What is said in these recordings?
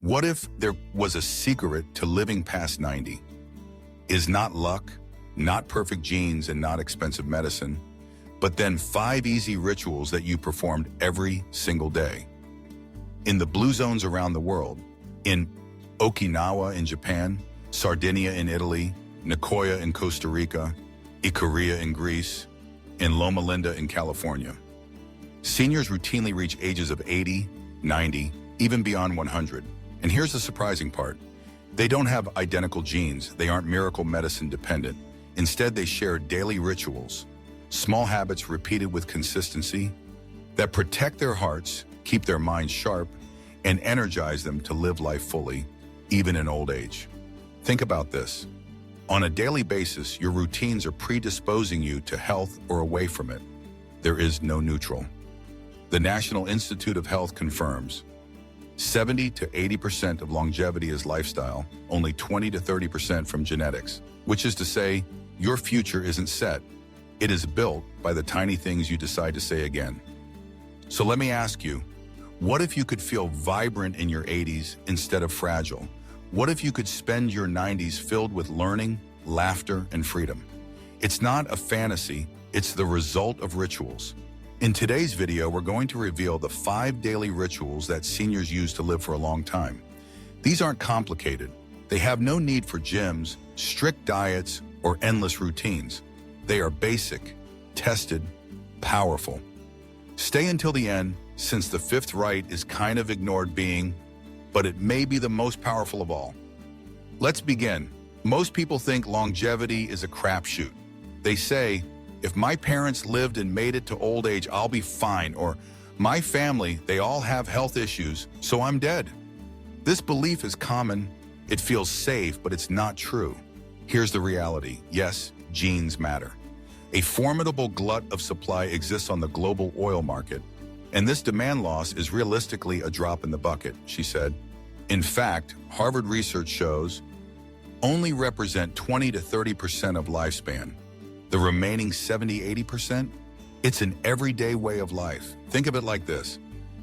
What if there was a secret to living past 90? Is not luck, not perfect genes, and not expensive medicine, but then 5 easy rituals that you performed every single day. In the blue zones around the world, in Okinawa in Japan, Sardinia in Italy, Nicoya in Costa Rica, Ikaria in Greece, and Loma Linda in California, seniors routinely reach ages of 80, 90, even beyond 100. And here's the surprising part. They don't have identical genes. They aren't miracle medicine dependent. Instead, they share daily rituals, small habits repeated with consistency that protect their hearts, keep their minds sharp, and energize them to live life fully, even in old age. Think about this. On a daily basis, your routines are predisposing you to health or away from it. There is no neutral. The National Institute of Health confirms 70 to 80% of longevity is lifestyle, only 20 to 30% from genetics, which is to say, your future isn't set. It is built by the tiny things you decide to say again. So let me ask you, what if you could feel vibrant in your 80s instead of fragile? What if you could spend your 90s filled with learning, laughter, and freedom? It's not a fantasy, it's the result of rituals. In today's video, we're going to reveal the 5 daily rituals that seniors use to live for a long time. These aren't complicated. They have no need for gyms, strict diets, or endless routines. They are basic, tested, powerful. Stay until the end, since the 5th right is kind of ignored being, but it may be the most powerful of all. Let's begin. Most people think longevity is a crapshoot. They say, if my parents lived and made it to old age, I'll be fine, or my family, they all have health issues, so I'm dead. This belief is common, it feels safe, but it's not true. Here's the reality. Yes, genes matter. A formidable glut of supply exists on the global oil market, and this demand loss is realistically a drop in the bucket, she said. In fact, Harvard research shows only represent 20 to 30% of lifespan. The remaining 70–80%, it's an everyday way of life. Think of it like this.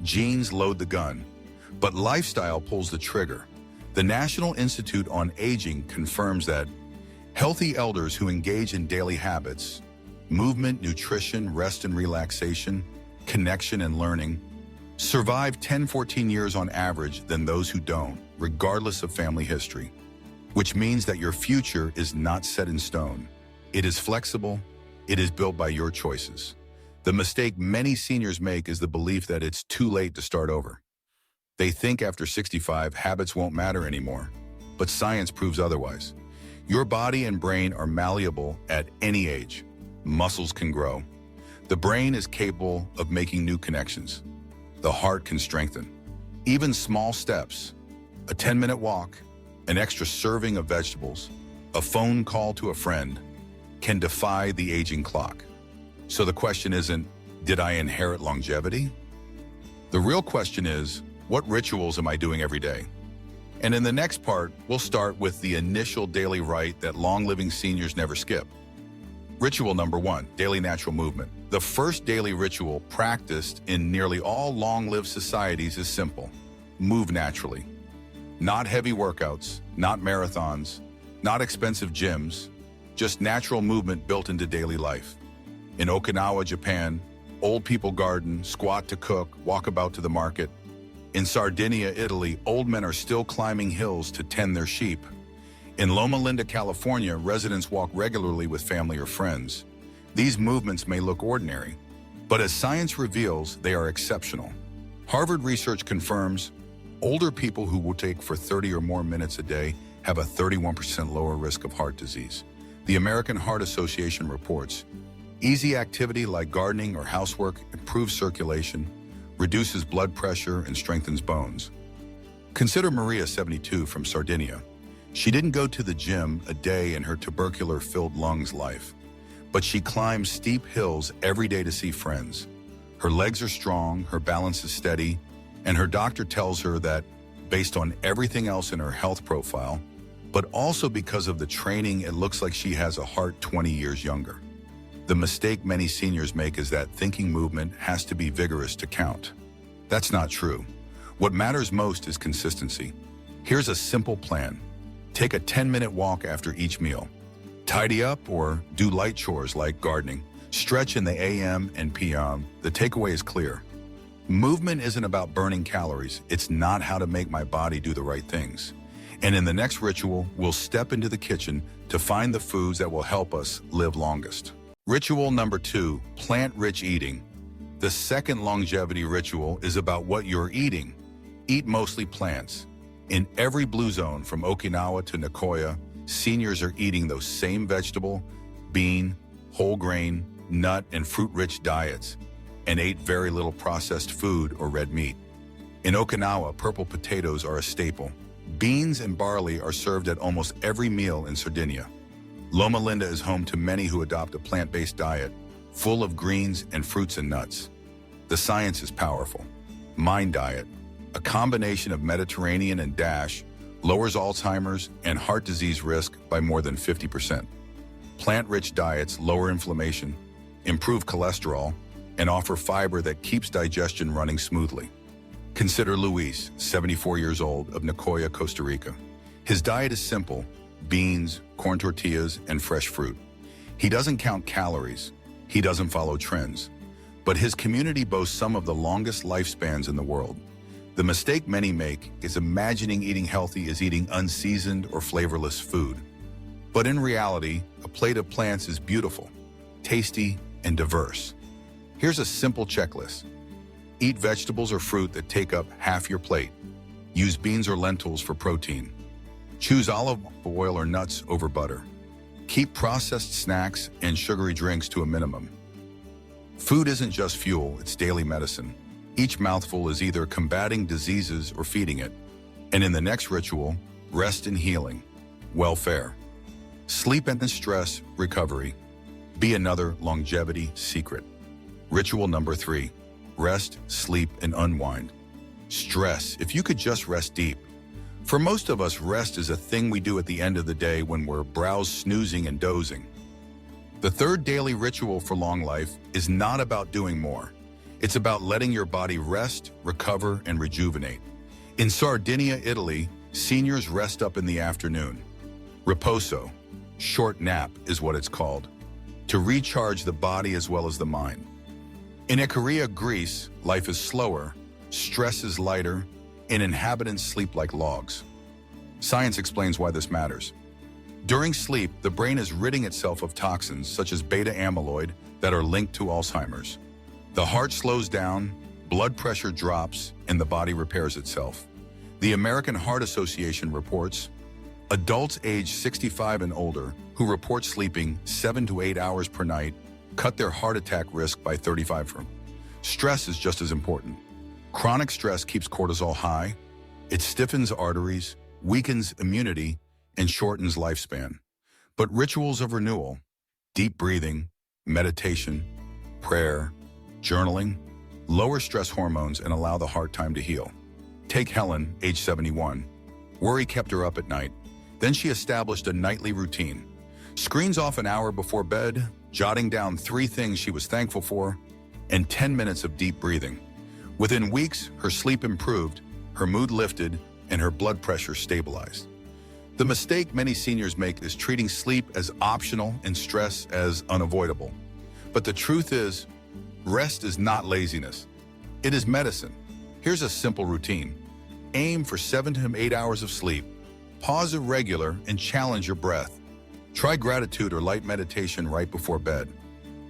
Genes load the gun, but lifestyle pulls the trigger. The National Institute on Aging confirms that healthy elders who engage in daily habits, movement, nutrition, rest and relaxation, connection and learning, survive 10–14 years on average than those who don't, regardless of family history, which means that your future is not set in stone. It is flexible. It is built by your choices. The mistake many seniors make is the belief that it's too late to start over. They think after 65, habits won't matter anymore, but science proves otherwise. Your body and brain are malleable at any age. Muscles can grow. The brain is capable of making new connections. The heart can strengthen. Even small steps, a 10-minute walk, an extra serving of vegetables, a phone call to a friend, can defy the aging clock. So the question isn't, did I inherit longevity? The real question is, what rituals am I doing every day? And in the next part, we'll start with the initial daily rite that long-living seniors never skip. Ritual number 1, daily natural movement. The first daily ritual practiced in nearly all long-lived societies is simple. Move naturally. Not heavy workouts, not marathons, not expensive gyms, just natural movement built into daily life. In Okinawa, Japan, old people garden, squat to cook, walk about to the market. In Sardinia, Italy, old men are still climbing hills to tend their sheep. In Loma Linda, California, residents walk regularly with family or friends. These movements may look ordinary, but as science reveals, they are exceptional. Harvard research confirms older people who will take for 30 or more minutes a day have a 31% lower risk of heart disease. The American Heart Association reports, easy activity like gardening or housework improves circulation, reduces blood pressure, and strengthens bones. Consider Maria, 72, from Sardinia. She didn't go to the gym a day in her tubercular-filled lungs life, but she climbs steep hills every day to see friends. Her legs are strong, her balance is steady, and her doctor tells her that, based on everything else in her health profile, but also because of the training, it looks like she has a heart 20 years younger. The mistake many seniors make is that thinking movement has to be vigorous to count. That's not true. What matters most is consistency. Here's a simple plan. Take a 10-minute walk after each meal. Tidy up or do light chores like gardening. Stretch in the AM and PM. The takeaway is clear. Movement isn't about burning calories. It's not how to make my body do the right things. And in the next ritual, we'll step into the kitchen to find the foods that will help us live longest. Ritual number 2, plant-rich eating. The second longevity ritual is about what you're eating. Eat mostly plants. In every blue zone from Okinawa to Nicoya, seniors are eating those same vegetable, bean, whole grain, nut, and fruit-rich diets, and ate very little processed food or red meat. In Okinawa, purple potatoes are a staple. Beans and barley are served at almost every meal in Sardinia. Loma Linda is home to many who adopt a plant-based diet, full of greens and fruits and nuts. The science is powerful. Mind Diet, a combination of Mediterranean and DASH, lowers Alzheimer's and heart disease risk by more than 50%. Plant-rich diets lower inflammation, improve cholesterol, and offer fiber that keeps digestion running smoothly. Consider Luis, 74 years old, of Nicoya, Costa Rica. His diet is simple: beans, corn tortillas, and fresh fruit. He doesn't count calories. He doesn't follow trends. But his community boasts some of the longest lifespans in the world. The mistake many make is imagining eating healthy as eating unseasoned or flavorless food. But in reality, a plate of plants is beautiful, tasty, and diverse. Here's a simple checklist. Eat vegetables or fruit that take up half your plate. Use beans or lentils for protein. Choose olive oil or nuts over butter. Keep processed snacks and sugary drinks to a minimum. Food isn't just fuel, it's daily medicine. Each mouthful is either combating diseases or feeding it. And in the next ritual, rest and healing, welfare. Sleep and stress recovery. Be another longevity secret. Ritual number 3, rest, sleep, and unwind. Stress, if you could just rest deep. For most of us, rest is a thing we do at the end of the day when we're browse snoozing and dozing. The third daily ritual for long life is not about doing more. It's about letting your body rest, recover, and rejuvenate. In Sardinia, Italy, seniors rest up in the afternoon. Riposo, short nap, is what it's called, to recharge the body as well as the mind. In Ikaria, Greece, life is slower, stress is lighter, and inhabitants sleep like logs. Science explains why this matters. During sleep, the brain is ridding itself of toxins such as beta amyloid that are linked to Alzheimer's. The heart slows down, blood pressure drops, and the body repairs itself. The American Heart Association reports adults age 65 and older who report sleeping 7 to 8 hours per night cut their heart attack risk by 35%. Stress is just as important. Chronic stress keeps cortisol high, it stiffens arteries, weakens immunity, and shortens lifespan. But rituals of renewal, deep breathing, meditation, prayer, journaling, lower stress hormones and allow the heart time to heal. Take Helen, age 71. Worry kept her up at night. Then she established a nightly routine. Screens off an hour before bed, jotting down 3 things she was thankful for, and 10 minutes of deep breathing. Within weeks, her sleep improved, her mood lifted, and her blood pressure stabilized. The mistake many seniors make is treating sleep as optional and stress as unavoidable. But the truth is, rest is not laziness. It is medicine. Here's a simple routine. Aim for 7 to 8 hours of sleep. Pause irregular and challenge your breath. Try gratitude or light meditation right before bed.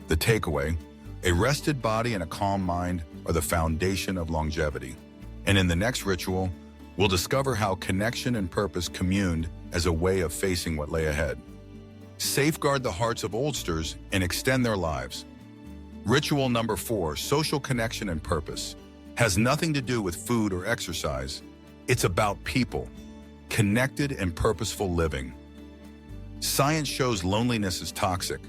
The takeaway, a rested body and a calm mind are the foundation of longevity. And in the next ritual, we'll discover how connection and purpose communed as a way of facing what lay ahead. Safeguard the hearts of oldsters and extend their lives. Ritual number 4, social connection and purpose, has nothing to do with food or exercise. It's about people, connected and purposeful living. Science shows loneliness is toxic.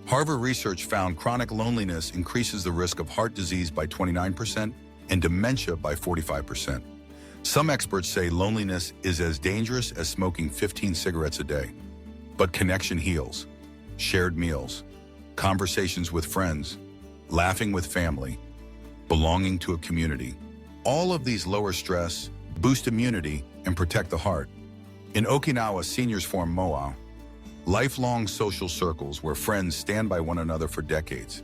Harvard research found chronic loneliness increases the risk of heart disease by 29% and dementia by 45%. Some experts say loneliness is as dangerous as smoking 15 cigarettes a day. But connection heals. Shared meals, conversations with friends, laughing with family, belonging to a community. All of these lower stress, boost immunity, and protect the heart. In Okinawa, seniors form moa, lifelong social circles where friends stand by one another for decades.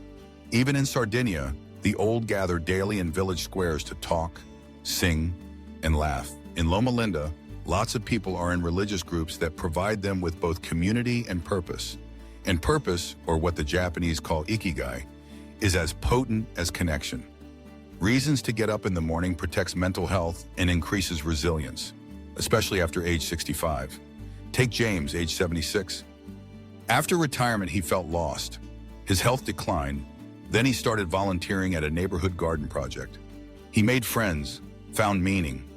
Even in Sardinia, the old gather daily in village squares to talk, sing, and laugh. In Loma Linda, lots of people are in religious groups that provide them with both community and purpose. And purpose, or what the Japanese call ikigai, is as potent as connection. Reasons to get up in the morning protects mental health and increases resilience, especially after age 65. Take James, age 76. After retirement, he felt lost. His health declined. Then he started volunteering at a neighborhood garden project. He made friends, found meaning,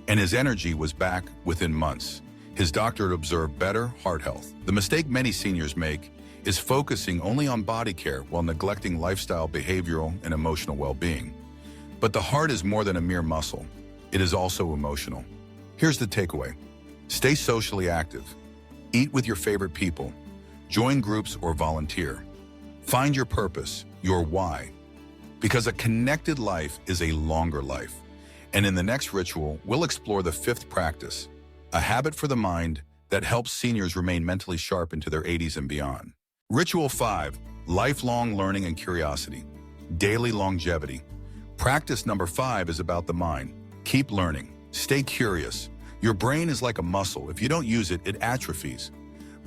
and his energy was back within months. His doctor observed better heart health. The mistake many seniors make is focusing only on body care while neglecting lifestyle, behavioral, and emotional well-being. But the heart is more than a mere muscle. It is also emotional. Here's the takeaway. Stay socially active. Eat with your favorite people. Join groups or volunteer. Find your purpose, your why. Because a connected life is a longer life. And in the next ritual, we'll explore the fifth practice, a habit for the mind that helps seniors remain mentally sharp into their 80s and beyond. Ritual 5, lifelong learning and curiosity. Daily longevity. Practice number 5 is about the mind. Keep learning. Stay curious. Your brain is like a muscle. If you don't use it, it atrophies.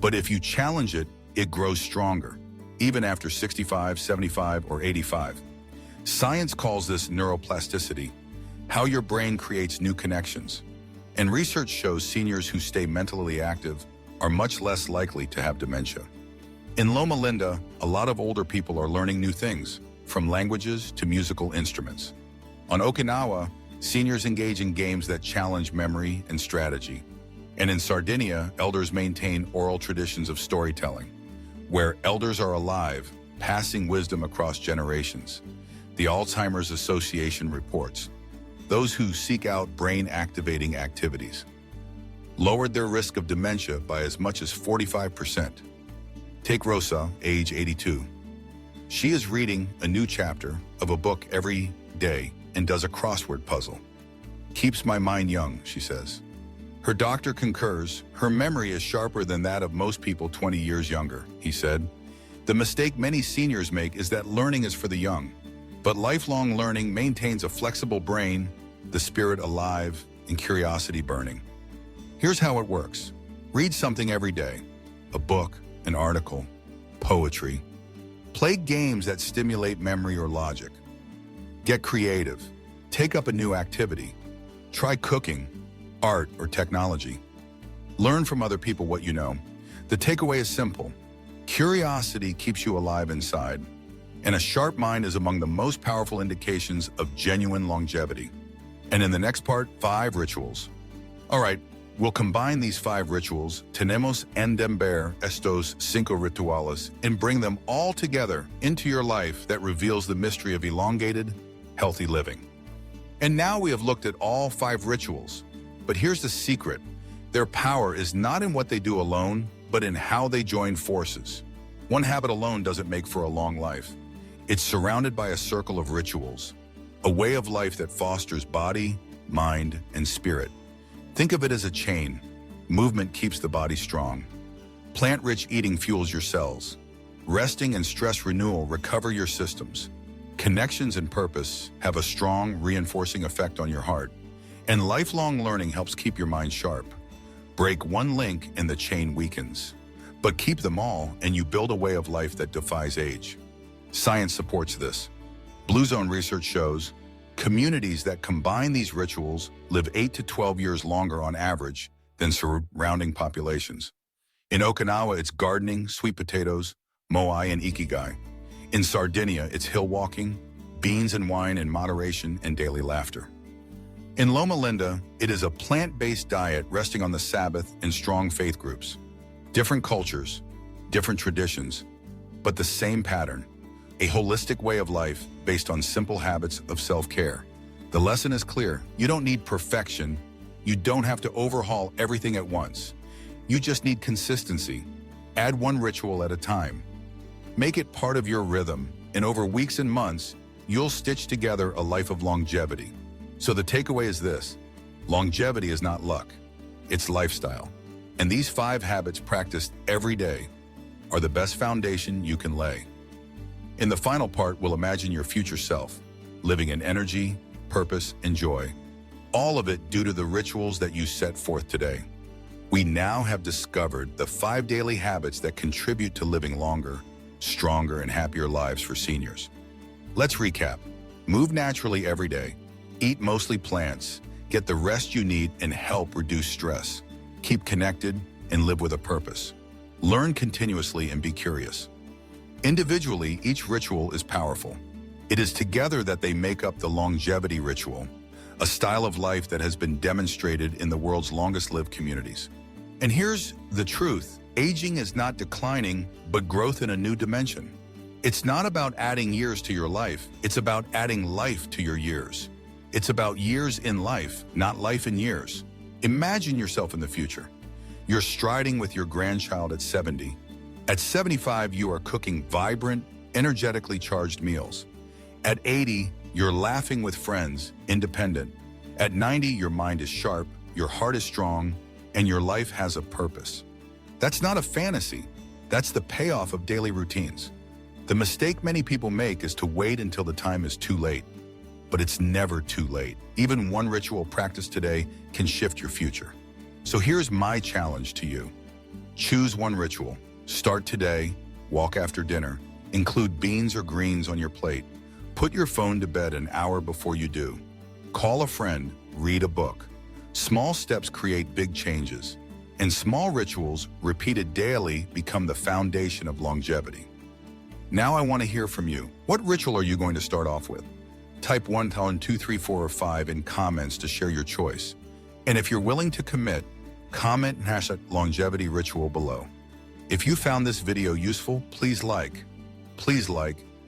But if you challenge it, it grows stronger, even after 65, 75, or 85. Science calls this neuroplasticity, how your brain creates new connections. And research shows seniors who stay mentally active are much less likely to have dementia. In Loma Linda, a lot of older people are learning new things, from languages to musical instruments. On Okinawa, seniors engage in games that challenge memory and strategy. And in Sardinia, elders maintain oral traditions of storytelling, where elders are alive, passing wisdom across generations. The Alzheimer's Association reports, those who seek out brain-activating activities lowered their risk of dementia by as much as 45%. Take Rosa, age 82. She is reading a new chapter of a book every day and does a crossword puzzle. Keeps my mind young, she says. Her doctor concurs. Her memory is sharper than that of most people 20 years younger, he said. The mistake many seniors make is that learning is for the young. But lifelong learning maintains a flexible brain, the spirit alive, and curiosity burning. Here's how it works. Read something every day. A book, an article, poetry. Play games that stimulate memory or logic. Get creative. Take up a new activity. Try cooking, art, or technology. Learn from other people what you know. The takeaway is simple. Curiosity keeps you alive inside, and a sharp mind is among the most powerful indications of genuine longevity. And in the next part, 5 rituals. All right, we'll combine these 5 rituals, tenemos entender estos 5 rituales, and bring them all together into your life that reveals the mystery of elongated, healthy living. And now we have looked at all 5 rituals, but here's the secret. Their power is not in what they do alone, but in how they join forces. One habit alone doesn't make for a long life. It's surrounded by a circle of rituals, a way of life that fosters body, mind, and spirit. Think of it as a chain. Movement keeps the body strong. Plant-rich eating fuels your cells. Resting and stress renewal recover your systems. Connections and purpose have a strong, reinforcing effect on your heart. And lifelong learning helps keep your mind sharp. Break one link and the chain weakens. But keep them all and you build a way of life that defies age. Science supports this. Blue Zone research shows communities that combine these rituals live 8 to 12 years longer on average than surrounding populations. In Okinawa, it's gardening, sweet potatoes, moai, and ikigai. In Sardinia, it's hill walking, beans and wine in moderation, and daily laughter. In Loma Linda, it is a plant-based diet resting on the Sabbath and strong faith groups. Different cultures, different traditions, but the same pattern. A holistic way of life based on simple habits of self-care. The lesson is clear. You don't need perfection. You don't have to overhaul everything at once. You just need consistency. Add one ritual at a time. Make it part of your rhythm, and over weeks and months, you'll stitch together a life of longevity. So the takeaway is this: longevity is not luck, it's lifestyle. And these 5 habits practiced every day are the best foundation you can lay. In the final part, we'll imagine your future self, living in energy, purpose, and joy. All of it due to the rituals that you set forth today. We now have discovered the 5 daily habits that contribute to living longer, stronger, and happier lives for seniors. Let's recap. Move naturally every day. Eat mostly plants. Get the rest you need and help reduce stress. Keep connected and live with a purpose. Learn continuously and be curious. Individually, each ritual is powerful. It is together that they make up the longevity ritual, a style of life that has been demonstrated in the world's longest-lived communities. And here's the truth: aging is not declining, but growth in a new dimension. It's not about adding years to your life, it's about adding life to your years. It's about years in life, not life in years. Imagine yourself in the future. You're striding with your grandchild at 70. At 75, you are cooking vibrant, energetically charged meals. At 80, you're laughing with friends, independent. At 90, your mind is sharp, your heart is strong, and your life has a purpose. That's not a fantasy. That's the payoff of daily routines. The mistake many people make is to wait until the time is too late. But it's never too late. Even one ritual practiced today can shift your future. So here's my challenge to you. Choose one ritual. Start today. Walk after dinner. Include beans or greens on your plate. Put your phone to bed an hour before you do. Call a friend. Read a book. Small steps create big changes. And small rituals, repeated daily, become the foundation of longevity. Now I want to hear from you. What ritual are you going to start off with? Type 1, 2, 3, 4, or 5 in comments to share your choice. And if you're willing to commit, comment # longevity ritual below. If you found this video useful, please like,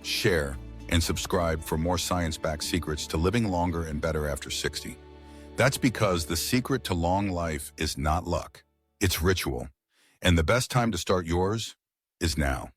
share, and subscribe for more science-backed secrets to living longer and better after 60. That's because the secret to long life is not luck, it's ritual. And the best time to start yours is now.